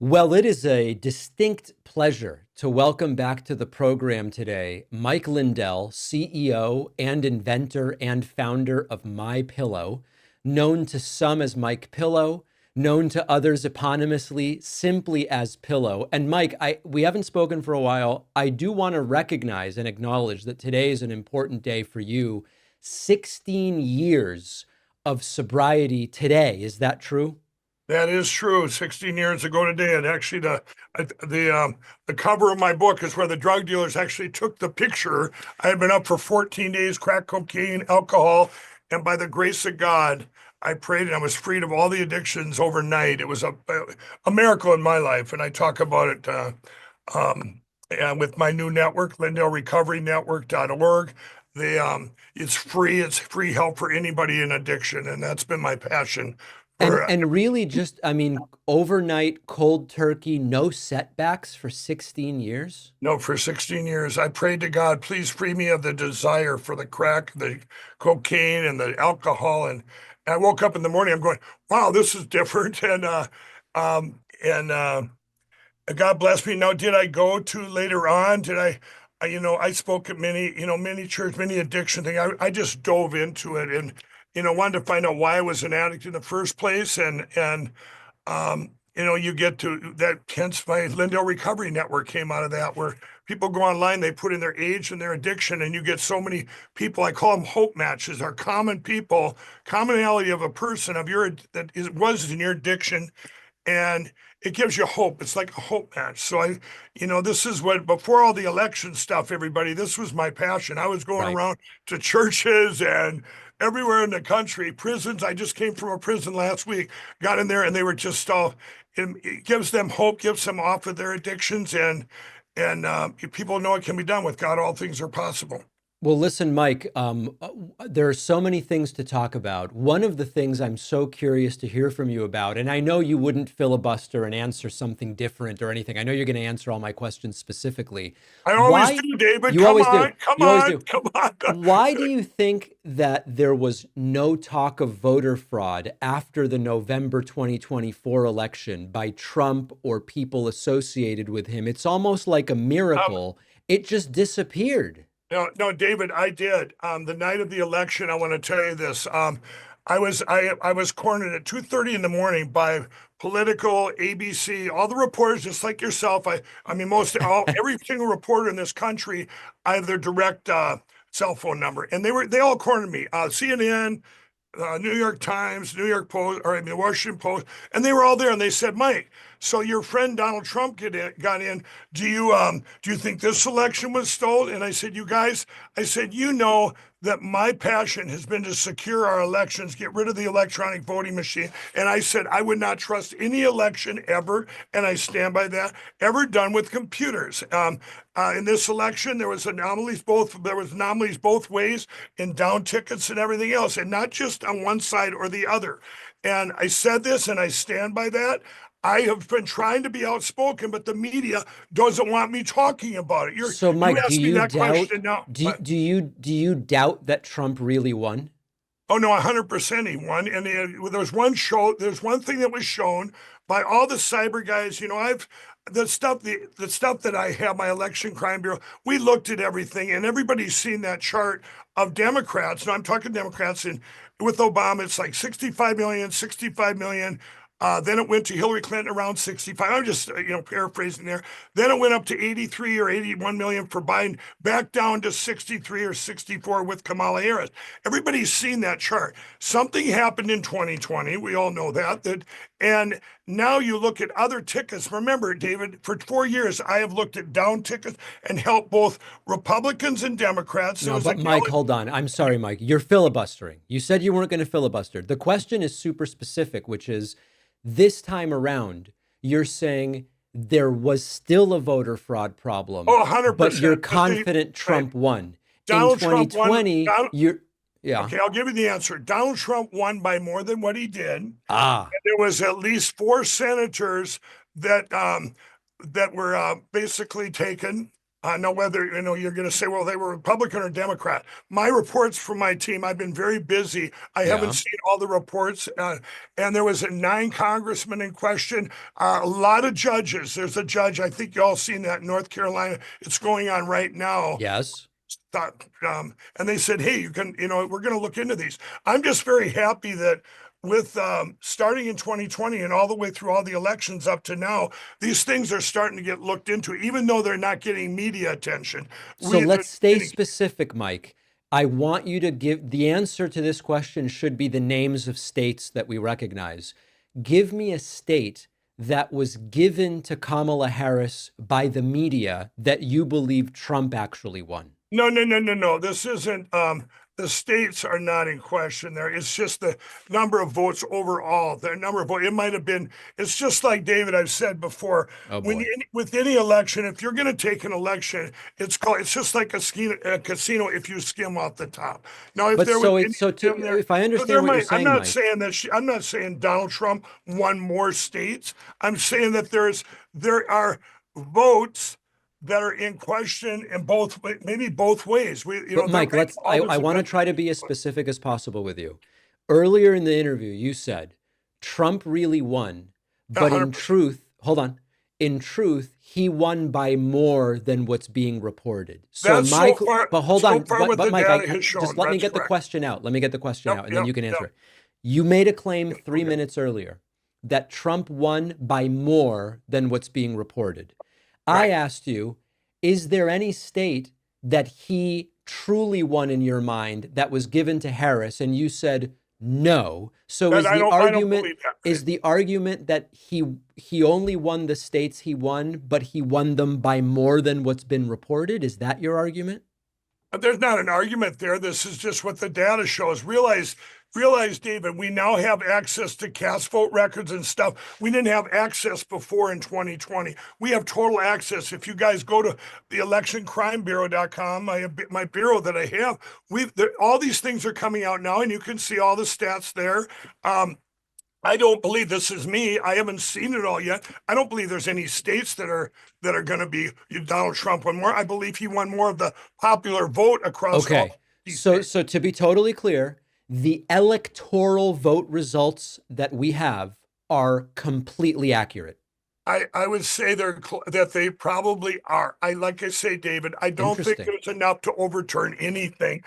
Well, it is a distinct pleasure to welcome back to the program today Mike Lindell, CEO and inventor and founder of MyPillow, known to some as Mike Pillow, known to others eponymously simply as Pillow. And Mike, we haven't spoken for a while. I do want to recognize and acknowledge that today is an important day for you. 16 years of sobriety today. Is that true? That is true. 16 years ago today, and actually, the cover of my book is where the drug dealers actually took the picture. I had been up for 14 days, crack cocaine, alcohol, and by the grace of God, I prayed and I was freed of all the addictions overnight. It was a miracle in my life, and I talk about it and with my new network, Lindell Recovery Network.org. It's free help for anybody in addiction, and that's been my passion And for. and really just, I mean, overnight cold turkey, no setbacks for 16 years. No, for 16 years, I prayed to God, please free me of the desire for the crack, the cocaine, and the alcohol. And I woke up in the morning, I'm going, wow, this is different. And God bless me. Now, did I go to later on? I spoke at many church, many addiction thing. I just dove into it and, wanted to find out why I was an addict in the first place. You get to that, hence my Lindell Recovery Network came out of that, where people go online, they put in their age and their addiction, and you get so many people. I call them hope matches, are common people, commonality of a person was in your addiction, and it gives you hope. It's like a hope match. So this is what, before all the election stuff, everybody, this was my passion. I was going Right. around to churches and everywhere in the country, prisons. I just came from a prison last week, got in there, and they were just all, it gives them hope, gives them off of their addictions, and people know it can be done. With God, all things are possible. Well, listen, Mike, there are so many things to talk about. One of the things I'm so curious to hear from you about, and I know you wouldn't filibuster and answer something different or anything. I know you're going to answer all my questions specifically. I always Why? do, David. You Come always do. on, come You always on, do. come on. Why do you think that there was no talk of voter fraud after the November 2024 election by Trump or people associated with him? It's almost like a Um, miracle. It just disappeared. No, no, David, I did. The night of the election, I want to tell you this. I was cornered at 2:30 in the morning by Political, ABC, all the reporters, just like yourself. I mean, every single reporter in this country, I have their direct cell phone number, and they all cornered me. CNN, New York Times, New York Post, or I mean, the Washington Post, and they were all there. And they said, "Mike, so your friend Donald Trump got in. Do you think this election was stolen?" And I said, "You guys," I said, "you know that my passion has been to secure our elections, get rid of the electronic voting machine." And I said, "I would not trust any election ever," and I stand by that, ever done with computers. In this election, there was anomalies both ways in down tickets and everything else, and not just on one side or the other. And I said this, and I stand by that. I have been trying to be outspoken, but the media doesn't want me talking about it. So, You Mike, do asked me you that doubt question now, do, but do you do you doubt that Trump really won? oh no, 100% he won. And there's one thing that was shown by all the cyber guys. I've the stuff that I have, my election crime bureau, we looked at everything, and everybody's seen that chart of Democrats. No, I'm talking Democrats, and with Obama, it's like 65 million, 65 million. Then it went to Hillary Clinton around 65. I'm just, paraphrasing there. Then it went up to 83 or 81 million for Biden, back down to 63 or 64 with Kamala Harris. Everybody's seen that chart. Something happened in 2020. We all know that. And now you look at other tickets. Remember, David, for 4 years, I have looked at down tickets and helped both Republicans and Democrats. There No, was a but Mike, gal. hold on. I'm sorry, Mike. You're filibustering. You said you weren't going to filibuster. The question is super specific, which is this time around, you're saying there was still a voter fraud problem, Oh, but you're 100%. But confident right, Trump won. In Donald Trump won. 2020, yeah. Okay, I'll give you the answer. Donald Trump won by more than what he did. And Ah, there was at least four senators that were basically taken. Now, whether you're going to say, well, they were Republican or Democrat. My reports from my team, I've been very busy. I haven't Yeah. seen all the reports, and there was 9 congressmen in question, a lot of judges. There's a judge, I think you all seen that in North Carolina. It's going on right now. Yes. And they said, hey, we're going to look into these. I'm just very happy that with starting in 2020 and all the way through all the elections up to now, these things are starting to get looked into, even though they're not getting media attention. So They're let's stay getting, specific, Mike. I want you to give the answer to this question should be the names of states that we recognize. Give me a state that was given to Kamala Harris by the media that you believe Trump actually won. no, no, no, no, no. This isn't. The states are not in question there. It's just the number of votes overall. The number of votes. It might have been. It's just like David, I've said before. Oh When boy. with any election, if you're going to take an election, it's just like a casino if you skim off the top. Now, if But there was so any it's so skim to there, if I so there understand what you're might. I'm saying, not Mike. saying that. I'm not saying Donald Trump won more states. I'm saying that there are votes that are in question in maybe both ways. But There Mike, might be all I different want to kinds of try to be as specific as possible with you. Earlier in the interview, you said Trump really won, but in 100%. truth, hold on. In truth, he won by more than what's being reported. So That's Mike, but hold so on, far what but the Mike, data I has just shown. let me That's get the correct. question out. Let me get the question Yep, out, and then yep, you can answer yep. it. You made a claim 3 minutes Okay. earlier that Trump won by more than what's being reported. I Right. asked you, is there any state that he truly won in your mind that was given to Harris? And you said no. So And I don't believe that. is the argument that he only won the states he won, but he won them by more than what's been reported? Is that your argument? There's not an argument there. This is just what the data shows. Realize, David, we now have access to cast vote records and stuff. We didn't have access before in 2020. We have total access. If you guys go to the electioncrimebureau.com, my bureau that I have, all these things are coming out now, and you can see all the stats there. I don't believe this is me. I haven't seen it all yet. I don't believe there's any states that are going to be Donald Trump won more. I believe he won more of the popular vote across all Okay. these So states. so to be totally clear, the electoral vote results that we have are completely accurate. I would say that they probably are. Like I say, David, I don't think Interesting. there's enough to overturn anything.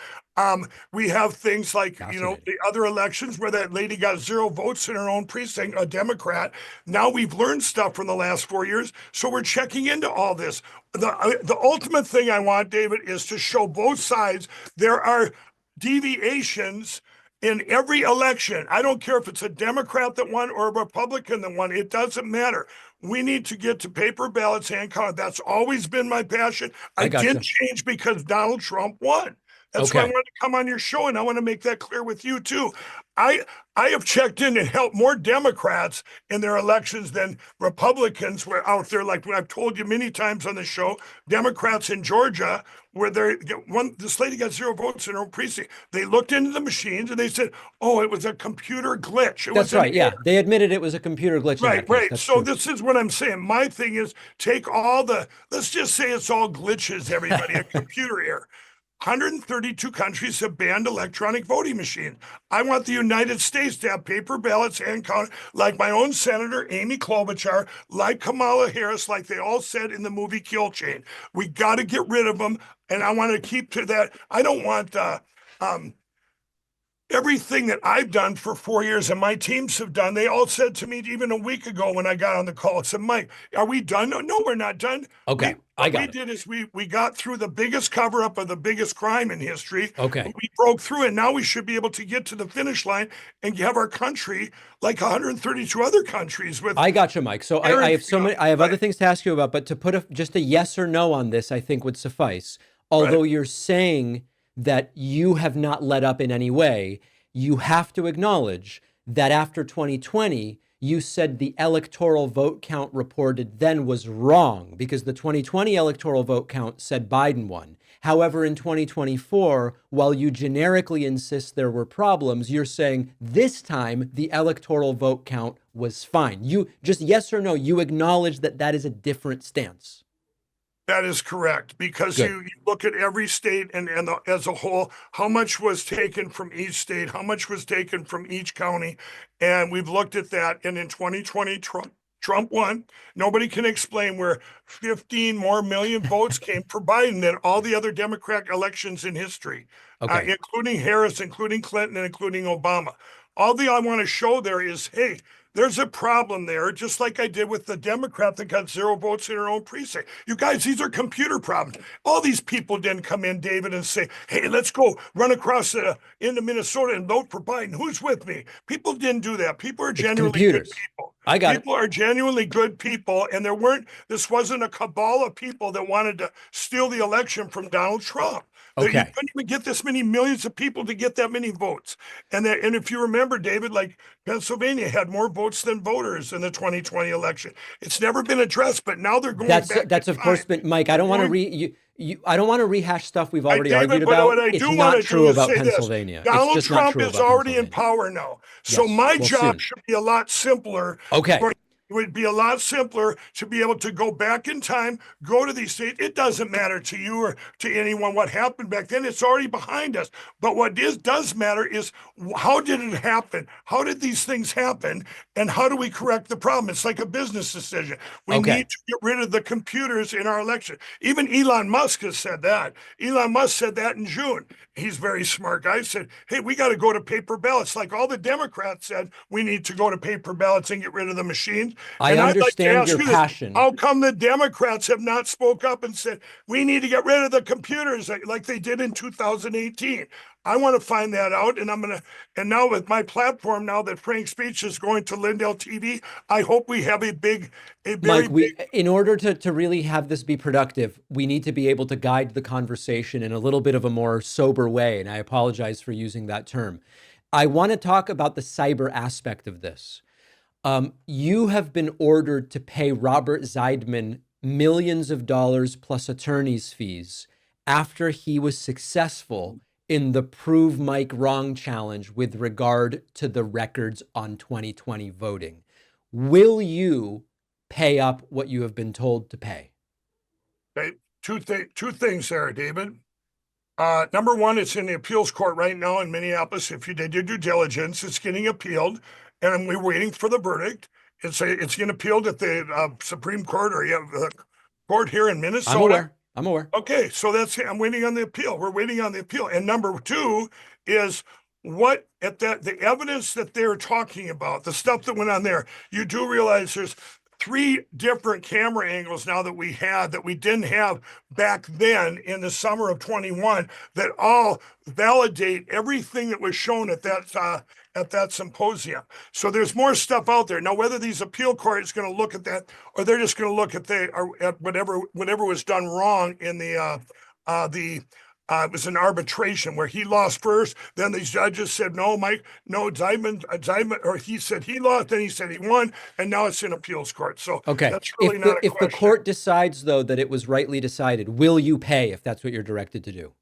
We have things like, Fascinating. the other elections where that lady got 0 votes in her own precinct, a Democrat. Now we've learned stuff from the last 4 years, so we're checking into all this. The ultimate thing I want, David, is to show both sides. There are deviations in every election. I don't care if it's a Democrat that won or a Republican that won. It doesn't matter. We need to get to paper ballots, hand counted. That's always been my passion. I I didn't gotcha. change because Donald Trump won. That's why I Okay. wanted to come on your show, and I want to make that clear with you too. I I have checked in and helped more Democrats in their elections than Republicans were out there. Like I've told you many times on the show, Democrats in Georgia, where this lady got 0 votes in her own precinct. They looked into the machines and they said, "Oh, it was a computer glitch. It That's was an right. Yeah. They admitted it was a computer glitch in Right, that case. right. That's So true. this is what I'm saying. My thing is take let's just say it's all glitches, everybody, a computer error. 132 countries have banned electronic voting machines. I want the United States to have paper ballots and count, like my own Senator Amy Klobuchar, like Kamala Harris, like they all said in the movie Kill Chain. We got to get rid of them, and I want to keep to that. I don't want um, everything that I've done for 4 years and my teams have done. They all said to me even a week ago when I got on the call, I said, Mike, are we done? No, no, we're not done. Okay. I What we got it. did is we got through the biggest cover up of the biggest crime in history. Okay. We broke through, and now we should be able to get to the finish line and have our country like 132 other countries with I got you, Mike. So I have guaranteed. so many, I have other Right, things to ask you about, but to put just a yes or no on this, I think would suffice. right. Although you're saying that you have not let up in any way, you have to acknowledge that after 2020, you said the electoral vote count reported then was wrong because the 2020 electoral vote count said Biden won. However, in 2024, while you generically insist there were problems, you're saying this time the electoral vote count was fine. You just yes or no, you acknowledge that that is a different stance. That is correct, because Good. you look at every state as a whole, how much was taken from each state, how much was taken from each county. And we've looked at that. And in 2020, Trump won. Nobody can explain where 15 more million votes came for Biden than all the other Democratic elections in history, Okay. including Harris, including Clinton, and including Obama. All I want to show there is, hey, there's a problem there, just like I did with the Democrat that got 0 votes in her own precinct. You guys, these are computer problems. All these people didn't come in, David, and say, hey, let's go run across into Minnesota and vote for Biden. Who's with me? People didn't do that. People are It's genuinely good computers. people. I got it. People are genuinely good people, and this wasn't a cabal of people that wanted to steal the election from Donald Trump. That you Okay. couldn't even get this many millions of people to get that many votes. And if you remember, David, like Pennsylvania had more votes than voters in the 2020 election. It's never been addressed, but now they're going back in That's of time. course been Mike. I They're don't want to going, I don't want to rehash stuff we've already argued David, but about. what I It's do want not to do true is about say this. Pennsylvania. It's Donald just not Trump true is about already in Pennsylvania. power now. So Yes. my Well, job soon. should be a lot simpler. Okay. It would be a lot simpler to be able to go back in time, go to these states. It doesn't matter to you or to anyone what happened back then. It's already behind us. But what does matter is, how did it happen? How did these things happen? And how do we correct the problem? It's like a business decision. We Okay. need to get rid of the computers in our election. Even Elon Musk has said that. Elon Musk said that in June. He's a very smart guy. Said, hey, we got to go to paper ballots. Like all the Democrats said, we need to go to paper ballots and get rid of the machines. I And I'd like to understand ask your you this. passion. How come the Democrats have not spoke up and said, we need to get rid of the computers like they did in 2018? I want to find that out. And now with my platform, now that Frank's speech is going to Lindell TV, I hope we have a very Mike, big. in order to really have this be productive, we need to be able to guide the conversation in a little bit of a more sober way. And I apologize for using that term. I want to talk about the cyber aspect of this. You have been ordered to pay Robert Zeidman millions of dollars plus attorney's fees after he was successful in the Prove Mike Wrong challenge with regard to the records on 2020 voting. Will you pay up what you have been told to pay? Okay, two things there, David. Number one, it's in the appeals court right now in Minneapolis. If you did your due diligence, it's getting appealed, and we're waiting for the verdict. It's getting appealed at the Supreme Court, or the court here in Minnesota. I'm aware. I'm aware. Okay, so I'm waiting on the appeal. We're waiting on the appeal. And number two is the evidence that they're talking about, the stuff that went on there. You do realize there's 3 different camera angles now that we didn't have back then in the summer of 21, that all validate everything that was shown at that symposium. So there's more stuff out there. Now, whether these appeal court is going to look at that, or they're just going to look at whatever was done wrong in it was an arbitration where he lost first. Then these judges said, no, Mike, no, Zeidman, or he said he lost, then he said he won, and now it's in appeals court. So Okay. that's really not a If the question. court decides, though, that it was rightly decided, will you pay if that's what you're directed to do?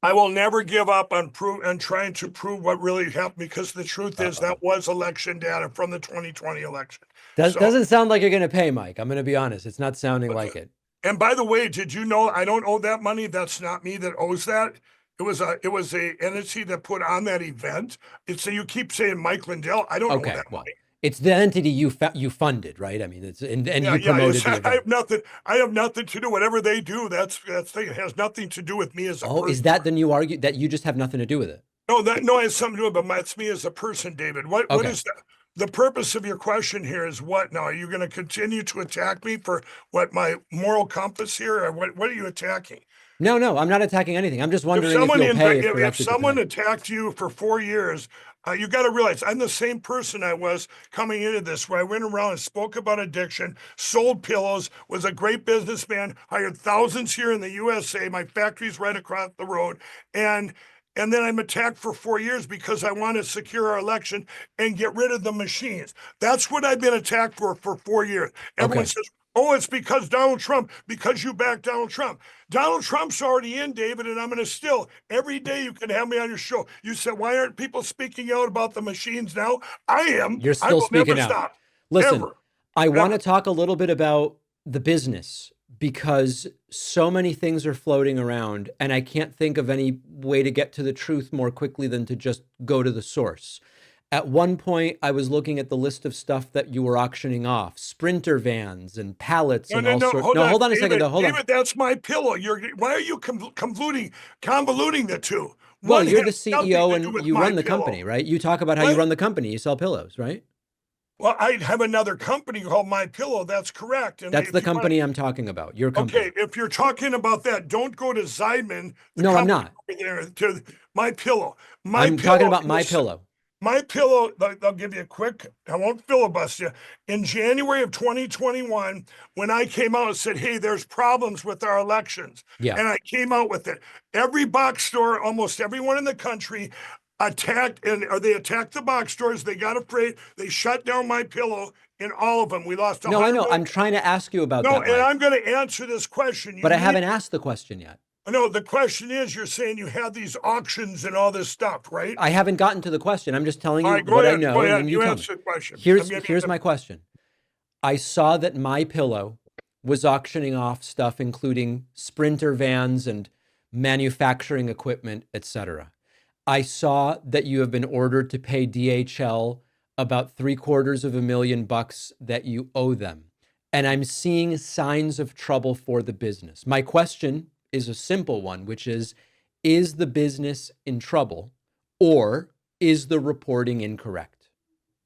I will never give up on trying to prove what really happened, because the truth is that was election data from the 2020 election. Doesn't sound like you're going to pay, Mike. I'm going to be honest. It's not sounding like it. And by the way, did you know I don't owe that money? That's not me that owes that. It was a entity that put on that event. You keep saying Mike Lindell. I don't owe that money. It's the entity you funded, right? I mean, it's and you promoted the event. I have nothing to do. Whatever they do, that's thing. It has nothing to do with me as a person. Is that then you argue that you just have nothing to do with it? No, it has something to do with it, but it's me as a person, David. What is that? The purpose of your question here is what now? Are you going to continue to attack me for what, my moral compass here, or what are you attacking? No, I'm not attacking anything. I'm just wondering if you'll pay if someone attacked you for 4 years, you got to realize I'm the same person I was coming into this, where I went around and spoke about addiction, sold pillows, was a great businessman, hired thousands here in the USA. My factory's right across the road. And then I'm attacked for 4 years because I want to secure our election and get rid of the machines. That's what I've been attacked for 4 years. Everyone says, oh, it's because Donald Trump, because you backed Donald Trump. Donald Trump's already in, David, and I'm going to every day you can have me on your show. You said, why aren't people speaking out about the machines now? I am. You're still speaking out. Stop. Listen, Ever. I want to talk a little bit about the business because so many things are floating around, and I can't think of any way to get to the truth more quickly than to just go to the source. At one point, I was looking at the list of stuff that you were auctioning off, Sprinter vans and pallets No, and no, all no. sorts. Hold No, on, hold on a second, David. though. Hold on. David, that's my pillow. Why are you convoluting the two? Well, One you're the has nothing CEO to do and with you my run the pillow. company, right? You talk about how you What? run the company. You sell pillows, right? Well, I have another company called My Pillow. That's correct. And That's the if you want company I'm talking about, your to, okay, company. if you're talking about that, don't go to Zeidman, the No, I'm company not. over there, to My Pillow. My I'm talking Pillow about my is pillow. My Pillow. They'll give you a quick. I won't filibuster you. In January of 2021, when I came out and said, "Hey, there's problems with our elections," Yeah. and I came out with it, every box store, almost everyone in the country, they attacked the box stores. They got afraid. They shut down My Pillow in all of them. We lost No, I 100 know. million. I'm trying to ask you about No, that, and Mike, I'm going to answer this question. but I haven't asked the question yet. No, the question is, you're saying you had these auctions and all this stuff, right? I haven't gotten to the question. I'm just telling All you right, go what I ahead. Go know, and then ahead. you You tell me. answer the question. Here's my question. I saw that My Pillow was auctioning off stuff, including Sprinter vans and manufacturing equipment, etc. I saw that you have been ordered to pay DHL about $750,000 that you owe them. And I'm seeing signs of trouble for the business. My question is a simple one, which is the business in trouble, or is the reporting incorrect?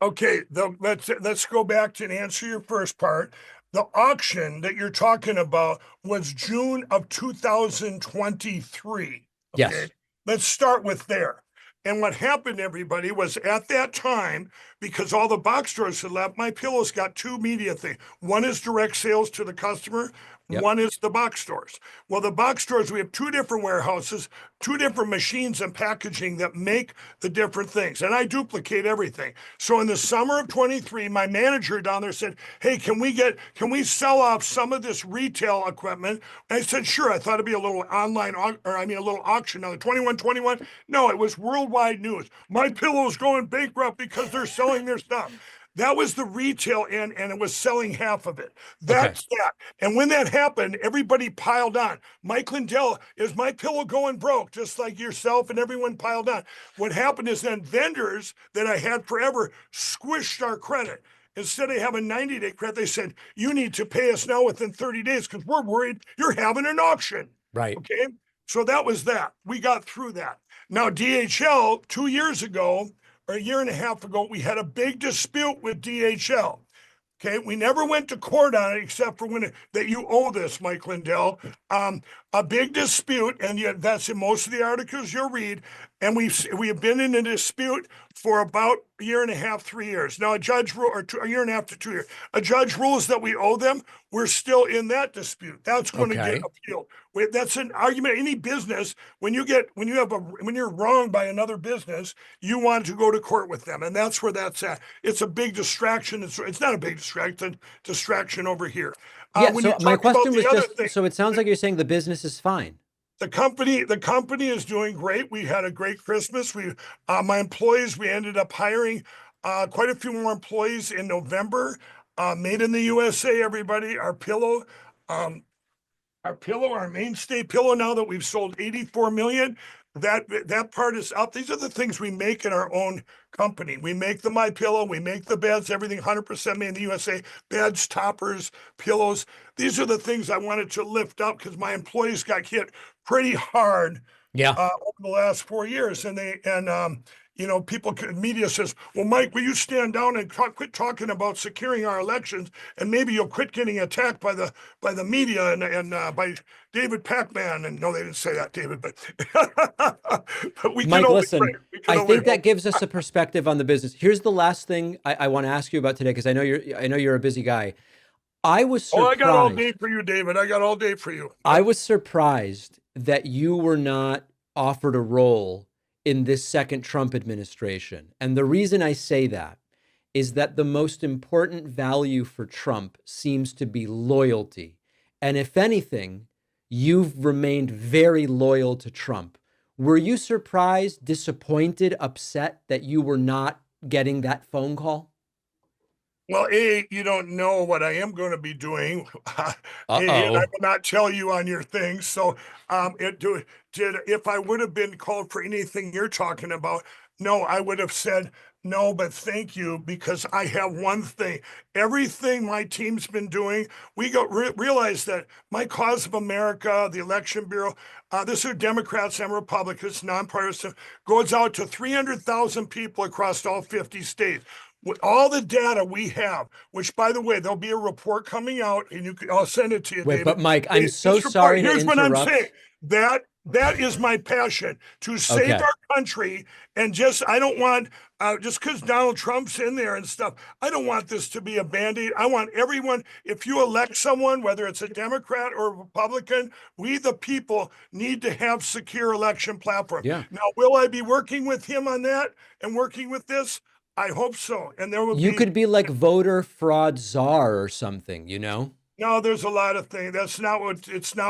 Okay, let's go back to answer your first part. The auction that you're talking about was June of 2023. Okay, Yes. let's start with there. And what happened, everybody, was at that time, because all the box stores had left, My Pillow's got two media things. One is direct sales to the customer. Yep. One is the box stores. Well, the box stores, we have two different warehouses, two different machines and packaging that make the different things. And I duplicate everything. So in the summer of 23, my manager down there said, "Hey, can we sell off some of this retail equipment?" And I said, "Sure." I thought it'd be a little a little auction on the 2121. No, it was worldwide news. My Pillow's going bankrupt because they're selling their stuff. That was the retail end, and it was selling half of it. Okay. That's that. And when that happened, everybody piled on. Mike Lindell, is My Pillow going broke? Just like yourself and everyone piled on. What happened is then vendors that I had forever squished our credit. Instead of having 90-day credit, they said, "You need to pay us now within 30 days because we're worried you're having an auction." Right. Okay. So that was that. We got through that. Now, DHL, 2 years ago, or a year and a half ago, we had a big dispute with DHL. Okay, we never went to court on it except for that you owe this, Mike Lindell. A big dispute, and yet that's in most of the articles you'll read. And we have been in a dispute for about a year and a half, 3 years. Now a year and a half to 2 years. A judge rules that we owe them. We're still in that dispute. That's going to get Okay. appealed. That's an argument. Any business, when you're wronged by another business, you want to go to court with them, and that's where that's at. It's a big distraction. It's not a big distraction over here. Yeah. When you So my talk about question was the other just, thing, so it sounds like you're saying the business is fine. the company is doing great. We had a great Christmas. My employees, we ended up hiring quite a few more employees in November. Made in the USA, everybody. Um, our mainstay pillow, now that we've sold 84 million, that part is up. These are the things we make in our own company. We make the My Pillow, we make the beds, everything 100% made in the USA. Beds, toppers, pillows. These are the things I wanted to lift up because my employees got hit pretty hard Yeah. over the last 4 years, media says, "Well, Mike, will you stand down and quit talking about securing our elections, and maybe you'll quit getting attacked by the media and by David Pakman?" And no, they didn't say that, David, but but we can Mike, only listen, pray. We can I only think that hope. gives us a perspective on the business. Here's the last thing I want to ask you about today, because I know you're a busy guy. I was Oh, I got all day surprised. for you, David. I got all day for you. I Yep. was surprised that you were not offered a role in this second Trump administration. And the reason I say that is that the most important value for Trump seems to be loyalty. And if anything, you've remained very loyal to Trump. Were you surprised, disappointed, upset that you were not getting that phone call? Well, you don't know what I am going to be doing, and I Uh-oh. will not tell you on your thing. So, if I would have been called for anything you're talking about, no, I would have said no, but thank you because I have one thing. Everything my team's been doing, we realize that my Cause of America, the Election Bureau, this is Democrats and Republicans, nonpartisan, goes out to 300,000 people across all 50 states with all the data we have, which by the way, there'll be a report coming out and I'll send it to you, Wait, David. but Mike, I'm so This report, sorry to here's what I'm saying. interrupt. That is my passion to save Okay. our country. And I don't want, just because Donald Trump's in there and stuff, I don't want this to be a band-aid. I want everyone, if you elect someone, whether it's a Democrat or a Republican, we the people need to have secure election platform. Yeah. Now, will I be working with him on that and working with this? I hope so. And there will You be, could be like voter fraud czar or something, you know? no, there's a lot of things. It's not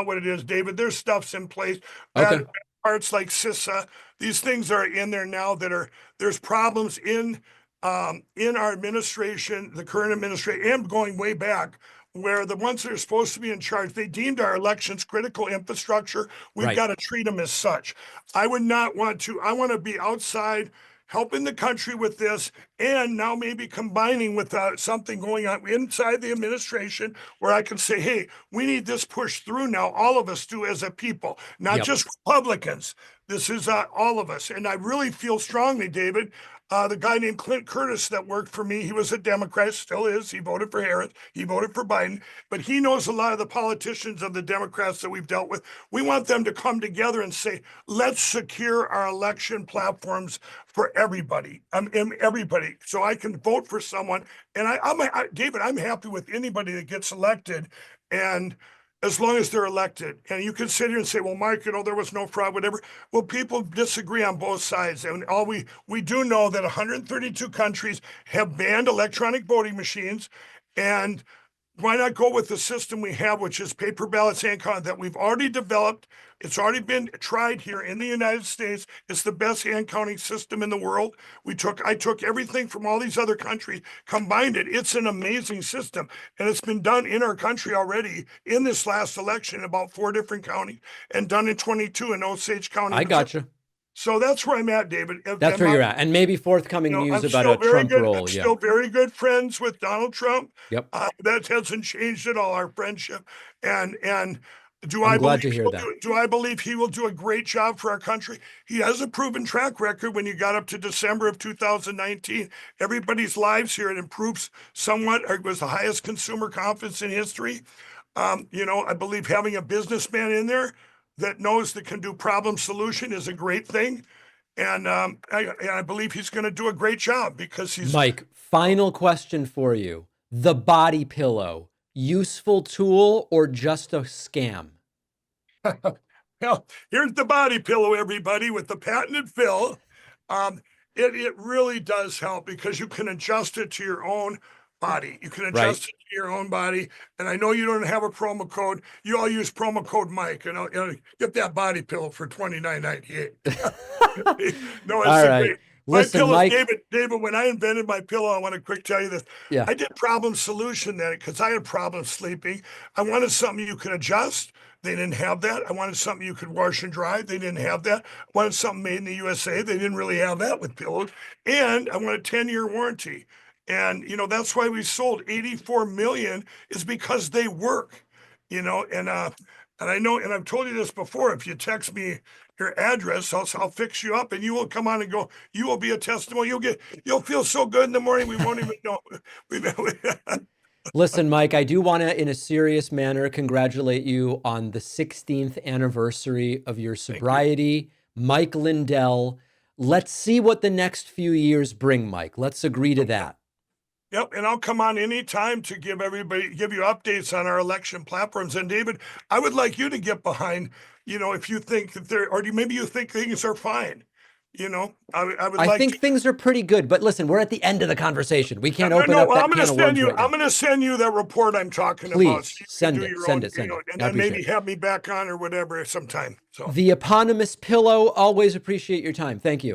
what it is, David. There's stuff's in place. Okay. Bad parts like CISA, these things are in there now there's problems in our administration, the current administration, and going way back, where the ones that are supposed to be in charge, they deemed our elections critical infrastructure. We've Right. got to treat them as such. I would not want to, I want to be outside helping the country with this, and now maybe combining with something going on inside the administration where I can say, hey, we need this pushed through now. All of us do as a people, not Yep. just Republicans. This is all of us. And I really feel strongly, David. The guy named Clint Curtis that worked for me, he was a Democrat, still is. He voted for Harris, he voted for Biden, but he knows a lot of the politicians of the Democrats that we've dealt with. We want them to come together and say, let's secure our election platforms for everybody. Everybody, so I can vote for someone. And David, I'm happy with anybody that gets elected, and as long as they're elected. And you can sit here and say, well, Mike, there was no fraud, whatever. Well, people disagree on both sides. And we do know that 132 countries have banned electronic voting machines. And why not go with the system we have, which is paper ballots and count that we've already developed. It's already been tried here in the United States. It's the best hand counting system in the world. I took everything from all these other countries, combined it. It's an amazing system. And it's been done in our country already in this last election, about 4 different counties, and done in 22 in Osage County. I gotcha. So that's where I'm at, David. That's where you're at. And maybe forthcoming news about a Trump I'm roll. Yeah. still very good friends with Donald Trump. Yep. That hasn't changed at all, our friendship. And I'm glad to hear that. do I believe he will do a great job for our country? He has a proven track record. When you got up to December of 2019, everybody's lives here, it improves somewhat. It was the highest consumer confidence in history. I believe having a businessman in there that knows that can do problem solution is a great thing. And I believe he's going to do a great job because he's Mike, final question for you. The body pillow, useful tool or just a scam? well, here's the body pillow, everybody, with the patented fill. It really does help because you can adjust it to your own body. You can adjust it to your own body. And I know you don't have a promo code. You all use promo code Mike, and get that body pillow for $29.98. No, it's All right. great. Listen, my pillow, Mike. David, when I invented my pillow, I want to quick tell you this. Yeah. I did problem solution then because I had problems sleeping. I wanted something you could adjust. They didn't have that. I wanted something you could wash and dry. They didn't have that. I wanted something made in the USA. They didn't really have that with pillows. And I wanted a 10-year warranty. And, that's why we sold 84 million is because they work, and I know, and I've told you this before, if you text me your address, I'll fix you up and you will come on and go, you will be a testimony. You'll feel so good in the morning. We won't even know. Listen, Mike, I do want to, in a serious manner, congratulate you on the 16th anniversary of your sobriety. Mike Lindell. Let's see what the next few years bring, Mike. Let's agree to that. Yep, and I'll come on anytime to give you updates on our election platforms. And David, I would like you to get behind, if you think that maybe you think things are fine. I think things are pretty good, but listen, we're at the end of the conversation. We can't open up that I'm can of worms right now. I'm going to send you that report I'm talking about. Please send it. And then maybe have me back on or whatever sometime. So the eponymous pillow, always appreciate your time. Thank you.